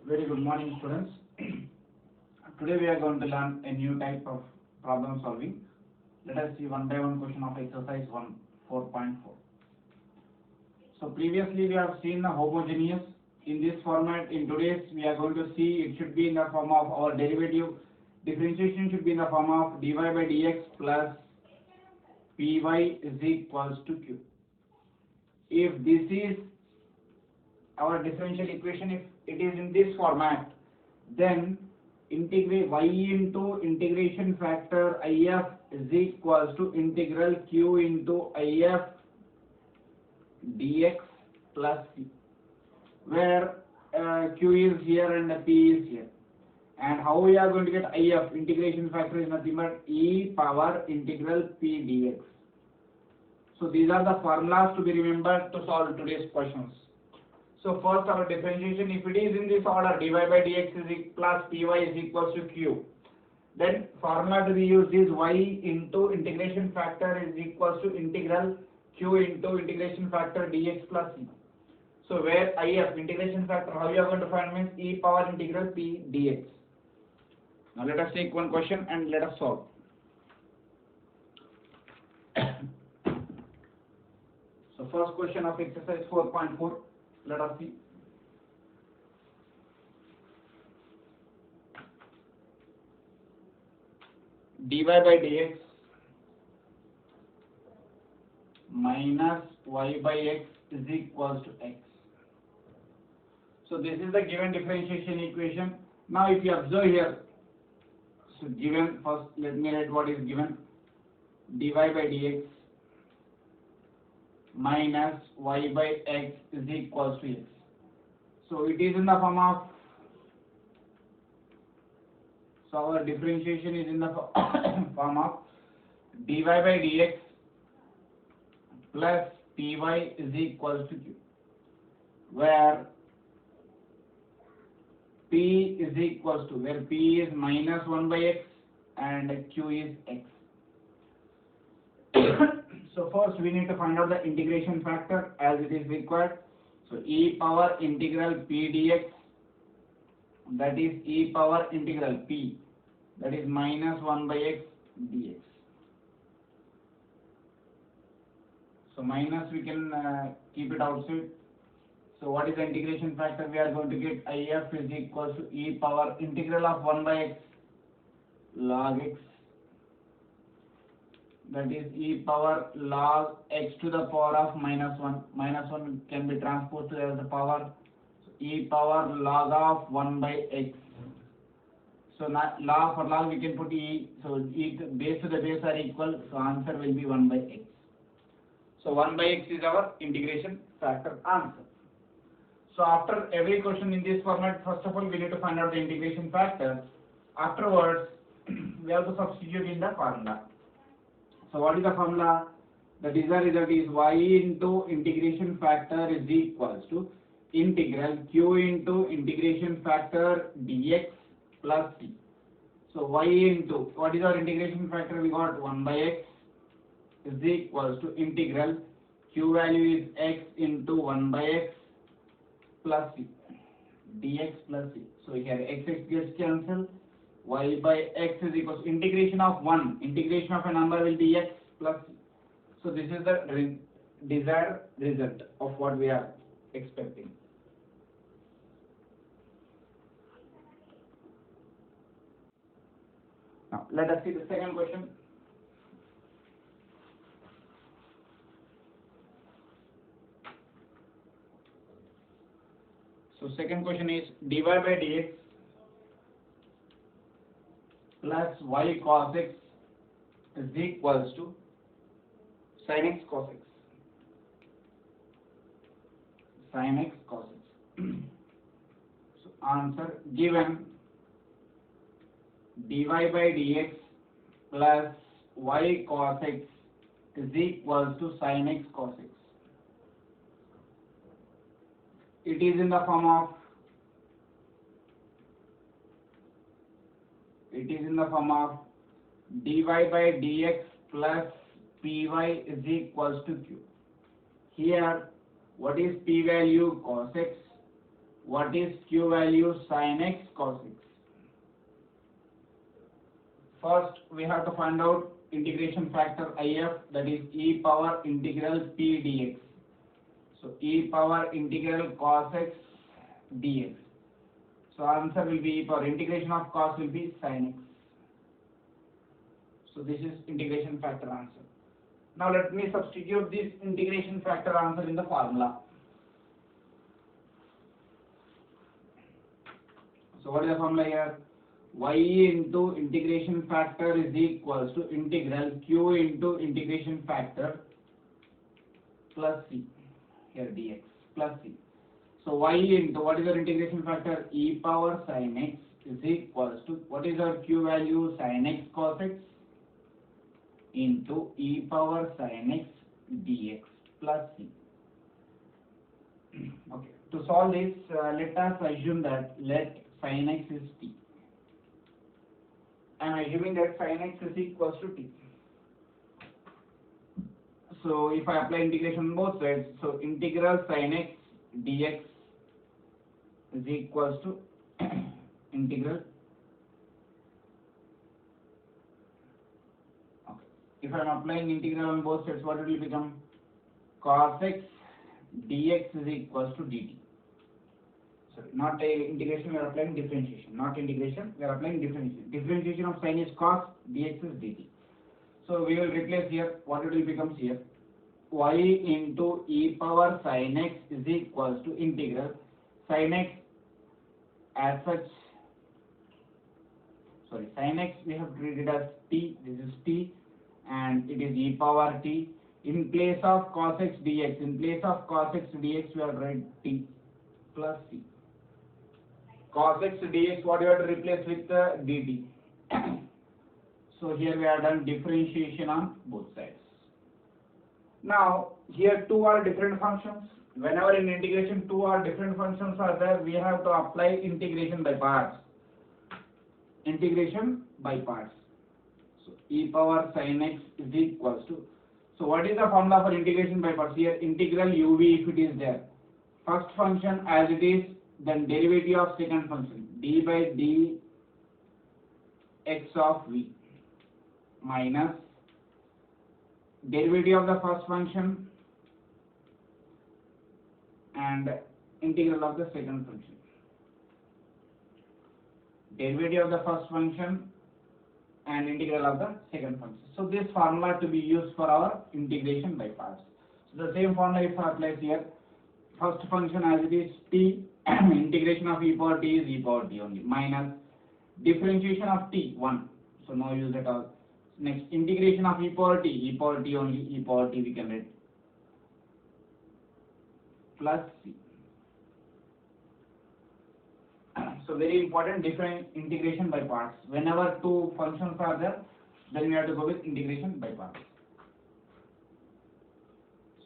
Very good morning, students. Today we are going to learn a new type of problem solving. Let us see one by one question of exercise 1 4.4. So previously we have seen the homogeneous. In this format, in today's we are going to see it should be in the form of our derivative. Differentiation should be in the form of dy by dx plus py is equals to q. If this is our differential equation, if it is in this format, then integrate y into integration factor if is equals to integral q into if dx plus c, where q is here and p is here. And how we are going to get if? Integration factor is nothing but e power integral p dx. So these are the formulas to be remembered to solve today's questions. So first our differentiation, if it is in this order, dy by dx is plus py is equals to q, then formula to be used is y into integration factor is equals to integral q into integration factor dx plus c. So where if integration factor, how you are going to find means e power integral p dx. Now let us take one question and let us solve. So first question of exercise 4.4, let us see. Dy by dx minus y by x is equals to x. So this is the given differentiation equation. Now if you observe here, so given, first let me write what is given. Dy by dx minus y by x is equals to x. So it is in the form of, so our differentiation is in the form of dy by dx plus py is equals to q, where p is equals to, where p is minus 1 by x and q is x. So first we need to find out the integration factor as it is required. So e power integral p dx, that is e power integral p, that is minus 1 by x dx. So minus we can keep it outside. So what is the integration factor? We are going to get if is equals to e power integral of 1 by x log x, that is e power log x to the power of minus 1. Minus 1 can be transposed as the power. So e power log of 1 by x. So log for log we can put e. So e base to the base are equal. So answer will be 1 by x. So 1 by x is our integration factor answer. So after every question in this format, first of all we need to find out the integration factor. Afterwards we have to substitute in the formula. So what is the formula? The desired result is y into integration factor is equals to integral q into integration factor dx plus c. So y into, what is our integration factor? We got 1 by x is equals to integral q value is x into 1 by x plus c dx plus c. So here x gets cancelled. Y by x is equals to integration of 1, integration of a number will be x plus c. So this is the desired result of what we are expecting. Now let us see the second question. So second question is dy by dx plus y cos x is equals to sin x cos x. Sin x cos x. So answer given dy by dx plus y cos x is equals to sin x cos x. It is in the form of, dy by dx plus py is equals to q. Here what is p value? Cos x. what is q value sin x cos x. First, we have to find out integration factor IF, that is e power integral p dx. So e power integral cos x dx. So answer will be e power integration of cos will be sin x. So this is integration factor answer. Now let me substitute this integration factor answer in the formula. So what is the formula here? Y into integration factor is equals to integral q into integration factor plus c, here dx plus c. So y into what is our integration factor? E power sin x is equals to what is our q value? Sin x cos x into e power sin x dx plus c. Okay, to solve this, let us assume that let sin x is t. I am assuming that sin x is equals to t. So if I apply integration on both sides, so integral sin x dx is equals to integral. Okay. If I am applying integral on both sides, what it will become? Cos x dx is equals to dt. Sorry, not a integration, we are applying differentiation. Not integration, we are applying differentiation. Differentiation of sin is cos, dx is dt. So we will replace here, what it will become here? Y into e power sin x is equals to integral sin x as such, sorry, sin x we have treated as t, this is t, and it is e power t. In place of cos x dx, in place of cos x dx, we have write t plus c. Cos x dx, what you have to replace with dt. So here we have done differentiation on both sides. Now here two are different functions. Whenever in integration two or different functions are there, we have to apply integration by parts. Integration by parts. So e power sin x is equals to. So what is the formula for integration by parts? Here integral uv if it is there. First function as it is, then derivative of second function d by d x of v minus derivative of the first function and integral of the second function. Derivative of the first function and integral of the second function. So this formula to be used for our integration by parts. So the same formula if I apply here, first function as it is t, integration of e power t is e power t only, minus differentiation of t 1, so no use at all. Next integration of e power t only, e power t we can write plus c. So very important, different integration by parts. Whenever two functions are there, then we have to go with integration by parts.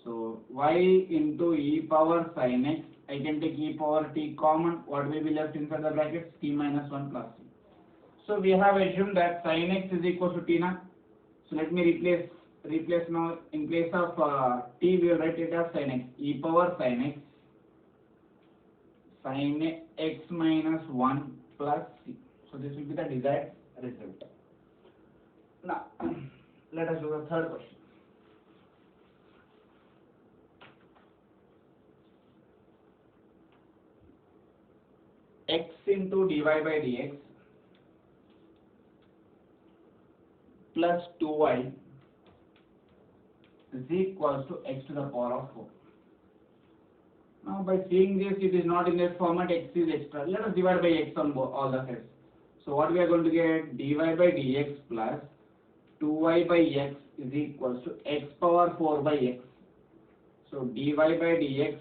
So y into e power sin x, I can take e power t common, what will be left inside the brackets? T minus 1 plus c. So we have assumed that sin x is equal to t now. So let me replace now, in place of t we will write it as sin x, e power sin x sin x minus 1 plus c. So this will be the desired result. Now let us do the third question. X into dy by dx plus 2y is equals to x to the power of 4. Now by seeing this, it is not in this format, x is extra. Let us divide by x on all the sides. So what we are going to get? Dy by dx plus 2y by x is equals to x power 4 by x. So dy by dx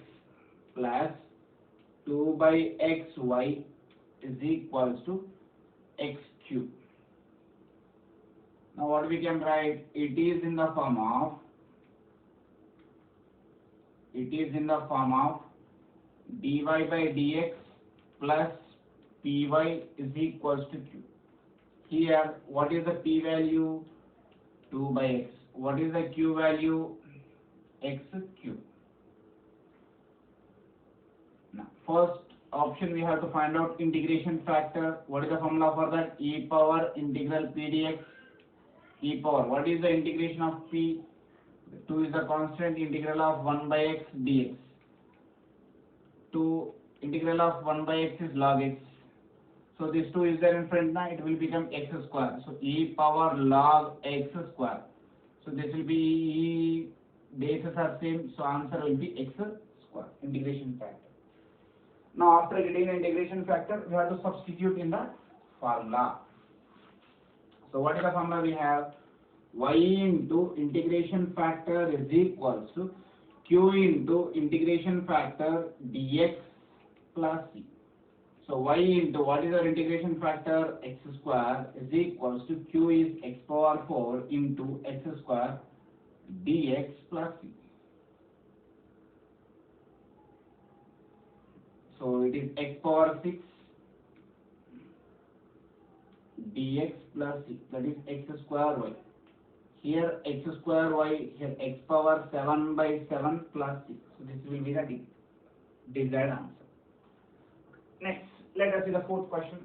plus 2 by xy is equals to x cube. Now what we can write? It is in the form of dy by dx plus py is equals to q. Here what is the p value? 2 by x. What is the q value? X cube. Now first option we have to find out integration factor. What is the formula for that? E power integral p dx. E power. What is the integration of p? 2 is the constant. Integral of 1 by x dx. 2 integral of 1 by x is log x. So this 2 is there in front now. It will become x square. So e power log x square. So this will be e bases are same. So answer will be x square. Integration factor. Now after getting the integration factor, we have to substitute in the formula. So what is the formula we have? Y into integration factor is equals to q into integration factor dx plus c. So y into what is our integration factor? X square is equals to q is x power 4 into x square dx plus c. So it is x power 6 dx plus c, that is x square y. Here x square y, here x power 7 by 7 plus 6. So this will be the desired answer. Next, let us see the fourth question.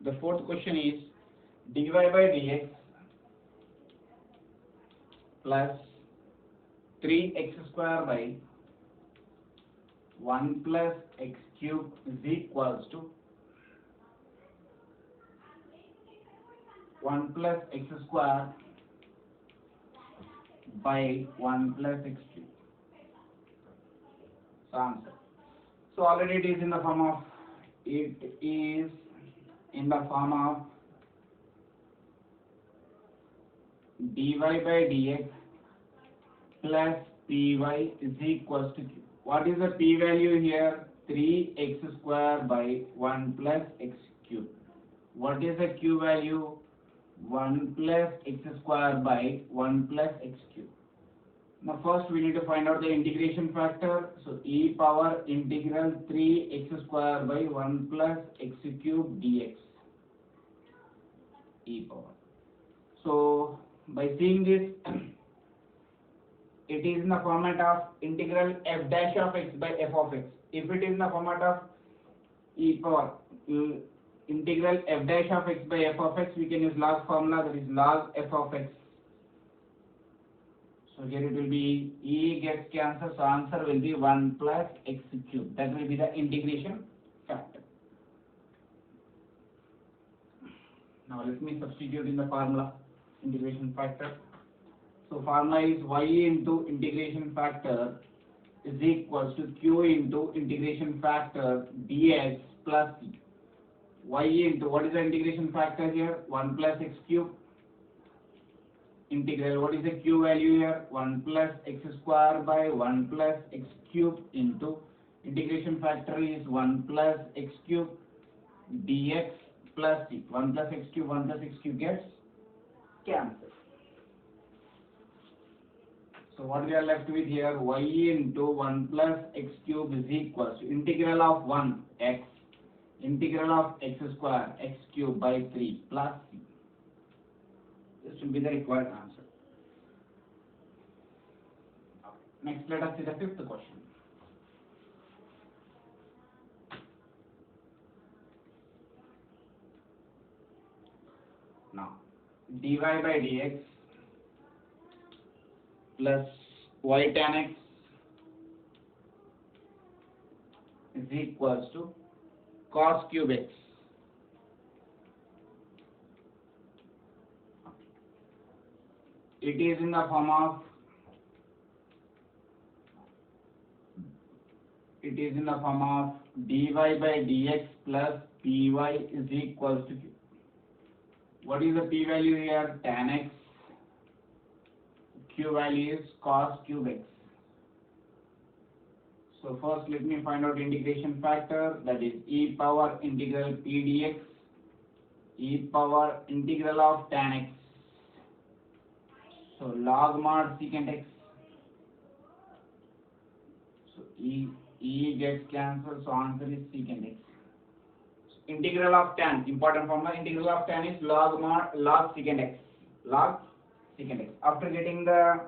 The fourth question is dy by dx plus 3x square by 1 plus x cube is equals to 1 plus x square by 1 plus x cube. So answer. So already it is in the form of dy by dx plus py is equals to q. What is the p value here? 3x square by 1 plus x cube. What is the q value? 1 plus x square by 1 plus x cube. Now first we need to find out the integration factor. So e power integral 3x square by 1 plus x cube dx. E power. So by seeing this, it is in the format of integral f dash of x by f of x. If it is in the format of e power integral f dash of x by f of x, we can use log formula, that is log f of x. So here it will be e gets cancelled, so answer will be 1 plus x cube. That will be the integration factor. Now let me substitute in the formula integration factor. So formula is y into integration factor is equals to q into integration factor dx plus c. Y into what is the integration factor here? 1 plus x cube integral. What is the q value here? 1 plus x square by 1 plus x cube into integration factor is 1 plus x cube dx plus c. 1 plus x cube gets cancelled. So what we are left with here? Y into 1 plus x cube is equals to integral of 1 x integral of x square x cube by 3 plus c. This will be the required answer. Next, let us see the fifth question. Now, dy by dx plus y tan x is equals to cos cube x. It is in the form of dy by dx plus py is equals to q. What is the p value here? Tan x. Q value is cos cube x. So first let me find out integration factor, that is e power integral p dx, e power integral of tan x. So log mod secant x. So e gets cancelled, so answer is secant x. integral of tan, important formula, integral of tan is log secant x, log secant x. After getting the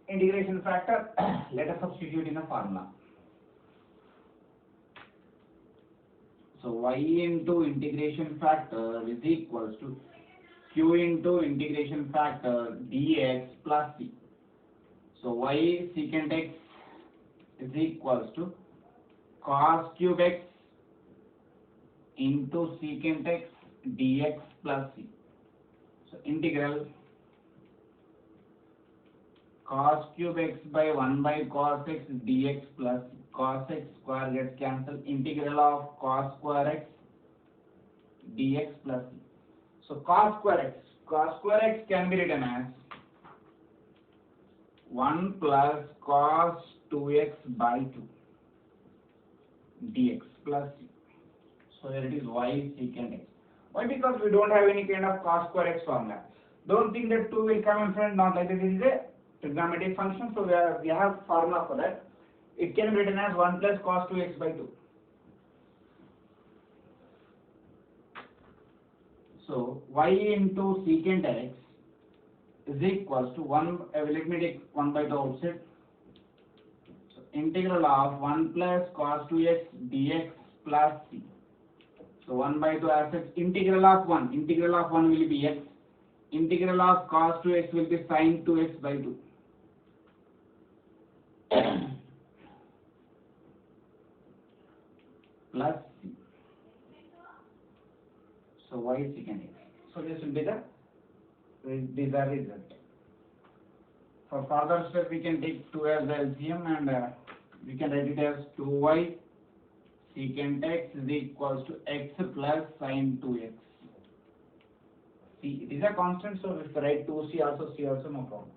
integration factor, let us substitute in the formula. So y into integration factor is equals to q into integration factor dx plus c. So y secant x is equals to cos cube x into secant x dx plus c. So integral cos cube x by 1 by cos x dx plus cos x square gets cancelled. Integral of cos square x dx plus c. So cos square x can be written as 1 plus cos 2x by 2 dx plus c. So here it is y secant x. Why? Because we don't have any kind of cos square x formula. Don't think that 2 will come in front, not like that. It is a trigonometric function, so we have formula for that. It can be written as 1 plus cos 2x by 2. So y into secant x is equals to 1, let me take 1 by the outside. So integral of 1 plus cos 2x dx plus c. So 1 by 2 as such, integral of 1 will be x, integral of cos 2x will be sin 2x by 2. Plus c. So y secant x. So this will be the desired result. For further step, we can take 2 as the LCM and we can write it as 2y secant x is equals to x plus sin 2x. C, it is a constant, so if you write 2c also, c also, no problem.